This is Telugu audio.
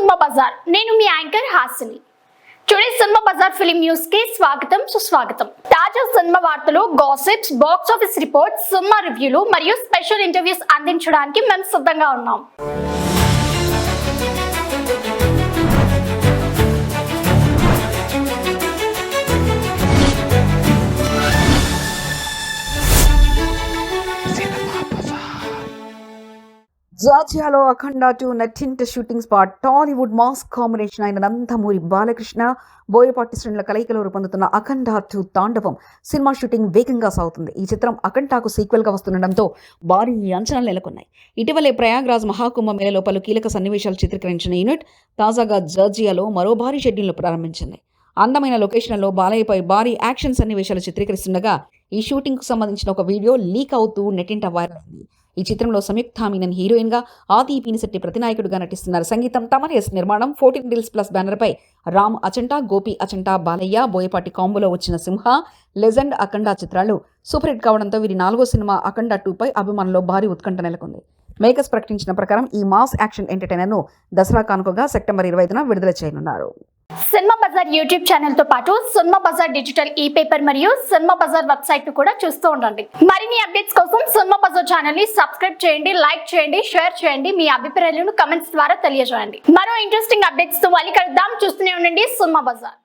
సినిమా బజార్. నేను మీ anchor Hasini. Today cinema Bazaar film news కి స్వాగతం సుస్వాగతం. తాజా సినిమా వార్తలు, gossips, box office reports, cinema రివ్యూలు మరియు స్పెషల్ ఇంటర్వ్యూస్ అందించడానికి మేము సిద్ధంగా ఉన్నాం. జార్జియాలో అఖండ 2 నటింట shooting spot. Tollywood mass combination అయిన నందమూరి బాలకృష్ణ, బోయపాటి శ్రేణుల కలయికలో రూపొందుతున్న అఖండ 2 తాండవం సినిమా షూటింగ్ వేగంగా సాగుతుంది. ఈ చిత్రం అఖండకు సీక్వెల్గా వస్తుండటంతో భారీ అంచనాలు నెలకొన్నాయి. ఇటీవలే ప్రయాగ్రాజ్ మహాకుంభమేళలో పలు కీలక సన్నివేశాలు చిత్రీకరించిన యూనిట్ తాజాగా జార్జియాలో మరో భారీ షెడ్యూల్ను ప్రారంభించింది. అందమైన లొకేషన్లలో బాలయ్యపై భారీ యాక్షన్ సన్నివేశాలు చిత్రీకరిస్తుండగా ఈ షూటింగ్కు సంబంధించిన ఒక వీడియో లీక్ అవుతూ నెట్టింట వైరల్ అయింది. ఈ చిత్రంలో సంయుక్త మీనన్ హీరోయిన్ గా, ఆది పీనిశెట్టి ప్రతినాయకుడిగా నటిస్తున్నారు. సంగీతం తమన్. నిర్మాణం 14 Reels Plus బ్యానర్ పై రామ్ అచంటా, గోపి అచంటా, బాలయ్య, బోయపాటి కాంబోలో వచ్చిన సింహ, లెజెండ్, అఖండ చిత్రాలు సూపర్ హిట్ కావడంతో వీరి 4వ సినిమా అఖండ 2 పై అభిమానుల్లో భారీ ఉత్కంఠ నెలకొంది. మేకర్స్ ప్రకటించిన ప్రకారం ఈ మాస్ యాక్షన్ ఎంటర్టైనర్ ను దసరా కానుకగా సెప్టెంబర్ 25న విడుదల చేయనున్నారు. సినిమా బజార్ యూట్యూబ్ ఛానల్ తో పాటు సినిమా బజార్ డిజిటల్ ఈ పేపర్ మరియు సినిమా బజార్ వెబ్సైట్ ను కూడా చూస్తూ ఉండండి. మరిన్ని అప్డేట్స్ కోసం సినిమా బజార్ ఛానల్ ని సబ్స్క్రైబ్ చేయండి, లైక్ చేయండి, షేర్ చేయండి. మీ అభిప్రాయాలను కమెంట్స్ ద్వారా తెలియజేయండి. మరో ఇంట్రెస్టింగ్ అప్డేట్స్ తో మళ్ళీ కలుద్దాం. చూస్తూనే ఉండండి సినిమా బజార్.